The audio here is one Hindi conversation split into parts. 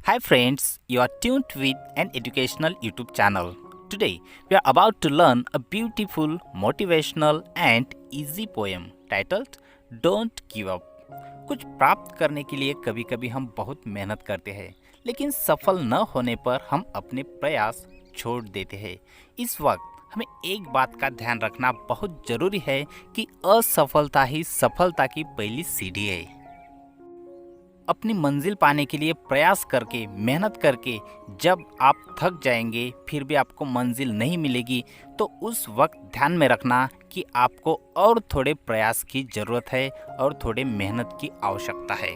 Hi friends, you are tuned with an educational YouTube channel. Today, we are about to learn a beautiful, motivational and easy poem titled Don't Give Up. कुछ प्राप्त करने के लिए कभी-कभी हम बहुत मेहनत करते हैं, लेकिन सफल न होने पर हम अपने प्रयास छोड़ देते हैं। इस वक्त हमें एक बात का ध्यान रखना बहुत जरूरी है कि असफलता ही सफलता की पहली सीढ़ी है। अपनी मंजिल पाने के लिए प्रयास करके मेहनत करके जब आप थक जाएंगे फिर भी आपको मंजिल नहीं मिलेगी तो उस वक्त ध्यान में रखना कि आपको और थोड़े प्रयास की ज़रूरत है और थोड़े मेहनत की आवश्यकता है।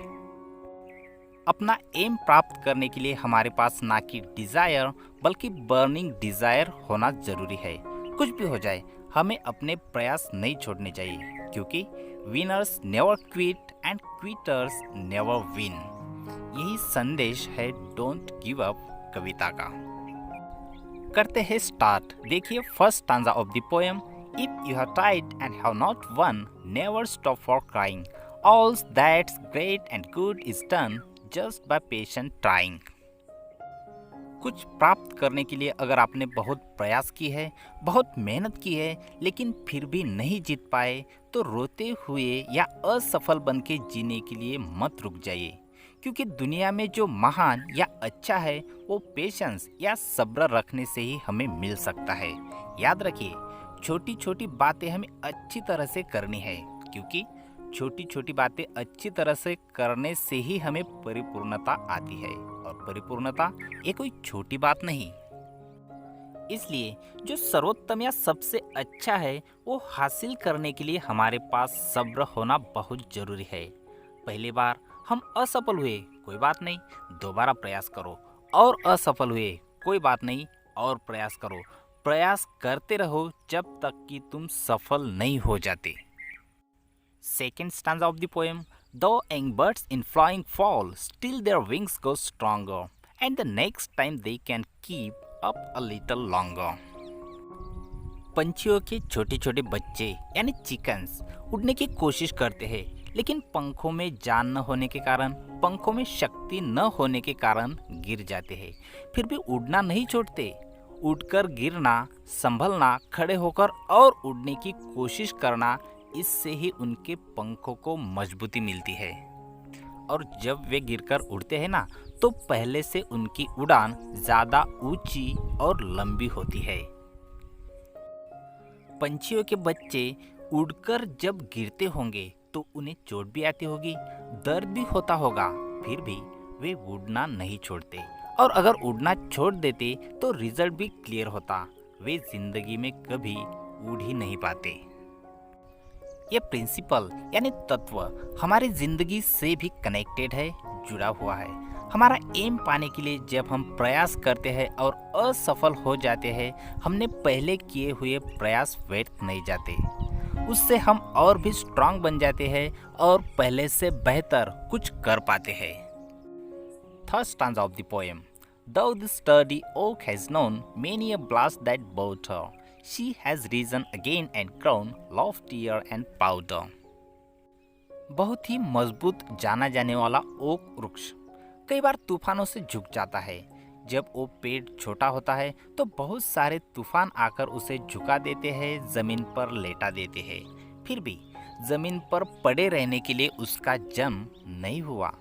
अपना एम प्राप्त करने के लिए हमारे पास ना कि डिज़ायर बल्कि बर्निंग डिज़ायर होना ज़रूरी है। कुछ भी हो जाए हमें अपने प्रयास नहीं छोड़ने चाहिए क्योंकि winners never quit and quitters never win. यही संदेश है डोंट गिव अप कविता का। करते हैं स्टार्ट। देखिए first stanza of the poem. If you have tried and have not one, never stop for crying, all that's great and good is done just by patient trying. कुछ प्राप्त करने के लिए अगर आपने बहुत प्रयास की है, बहुत मेहनत की है, लेकिन फिर भी नहीं जीत पाए तो रोते हुए या असफल बन के जीने के लिए मत रुक जाइए, क्योंकि दुनिया में जो महान या अच्छा है वो पेशेंस या सब्र रखने से ही हमें मिल सकता है। याद रखिए, छोटी छोटी बातें हमें अच्छी तरह से करनी है, क्योंकि छोटी छोटी बातें अच्छी तरह से करने से ही हमें परिपूर्णता आती है, और परिपूर्णता ये कोई छोटी बात नहीं। इसलिए जो सर्वोत्तम या सबसे अच्छा है वो हासिल करने के लिए हमारे पास सब्र होना बहुत जरूरी है। पहली बार हम असफल हुए, कोई बात नहीं, दोबारा प्रयास करो, और असफल हुए, कोई बात नहीं, और प्रयास करो। प्रयास करते रहो जब तक कि तुम सफल नहीं हो जाते। Second stanza of the poem. Though young birds in flying fall, still their wings go stronger, and the next time they can keep up a little longer. पंछियों के छोटे छोटे बच्चे यानी चिकन्स उड़ने की कोशिश करते हैं, लेकिन पंखों में जान न होने के कारण, पंखों में शक्ति न होने के कारण गिर जाते हैं। फिर भी उड़ना नहीं छोड़ते। उड़कर गिरना, संभलना, खड़े होकर और उड़ने की कोशिश करना, इससे ही उनके पंखों को मजबूती मिलती है। और जब वे गिरकर उड़ते हैं ना, तो पहले से उनकी उड़ान ज़्यादा ऊंची और लंबी होती है। पंछियों के बच्चे उड़कर जब गिरते होंगे तो उन्हें चोट भी आती होगी, दर्द भी होता होगा, फिर भी वे उड़ना नहीं छोड़ते। और अगर उड़ना छोड़ देते तो रिजल्ट भी क्लियर होता, वे जिंदगी में कभी उड़ ही नहीं पाते। ये प्रिंसिपल यानी तत्व हमारी जिंदगी से भी कनेक्टेड है, जुड़ा हुआ है। हमारा एम पाने के लिए जब हम प्रयास करते हैं और असफल हो जाते हैं, हमने पहले किए हुए प्रयास व्यर्थ नहीं जाते। उससे हम और भी स्ट्रांग बन जाते हैं और पहले से बेहतर कुछ कर पाते हैं। Third stanza of the poem. Though the sturdy oak has known many a blast that bowed her, she has risen again and grown loftier and prouder. बहुत ही मजबूत जाना जाने वाला ओक वृक्ष कई बार तूफानों से झुक जाता है। जब वो पेड़ छोटा होता है तो बहुत सारे तूफान आकर उसे झुका देते हैं, जमीन पर लेटा देते हैं। फिर भी जमीन पर पड़े रहने के लिए उसका जन्म नहीं हुआ।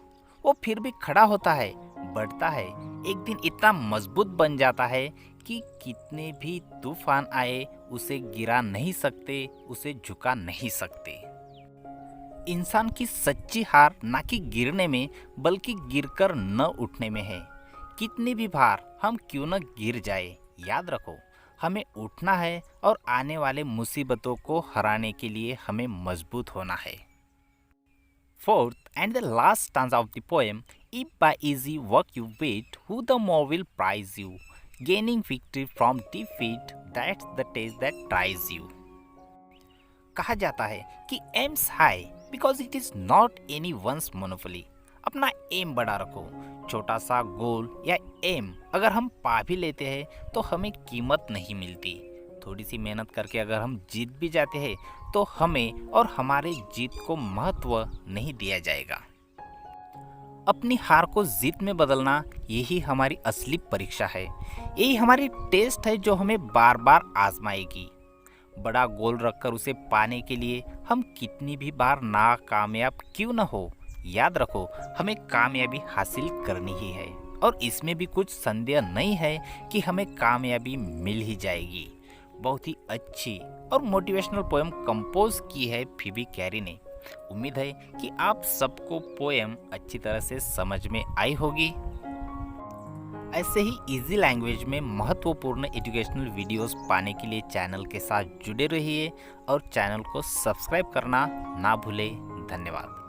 वो फिर भी खड़ा होता है, बढ़ता है, एक दिन इतना मजबूत बन जाता है कि कितने भी तूफान आए उसे गिरा नहीं सकते, उसे झुका नहीं सकते। इंसान की सच्ची हार ना कि गिरने में बल्कि गिरकर न उठने में है। कितनी भी बार हम क्यों न गिर जाए, याद रखो हमें उठना है और आने वाले मुसीबतों को हराने के लिए हमें मजबूत होना है। Fourth and the last stanza of the poem. If by easy work you wait, who the more will prize you? Gaining victory from defeat, that's the taste that tries you. कहा जाता है कि aims high because it is not any one's monopoly. अपना एम बड़ा रखो। छोटा सा गोल या एम अगर हम पा भी लेते हैं तो हमें कीमत नहीं मिलती। थोड़ी सी मेहनत करके अगर हम जीत भी जाते हैं तो हमें और हमारे जीत को महत्व नहीं दिया जाएगा। अपनी हार को जीत में बदलना, यही हमारी असली परीक्षा है। यही हमारी टेस्ट है जो हमें बार बार आजमाएगी। बड़ा गोल रखकर उसे पाने के लिए हम कितनी भी बार नाकामयाब क्यों न हो, याद रखो हमें कामयाबी हासिल करनी ही है और इसमें भी कुछ संदेह नहीं है कि हमें कामयाबी मिल ही जाएगी। बहुत ही अच्छी और मोटिवेशनल पोएम कंपोज की है फीबी कैरी ने। उम्मीद है कि आप सबको पोएम अच्छी तरह से समझ में आई होगी। ऐसे ही इजी लैंग्वेज में महत्वपूर्ण एजुकेशनल वीडियोस पाने के लिए चैनल के साथ जुड़े रहिए और चैनल को सब्सक्राइब करना ना भूलें। धन्यवाद।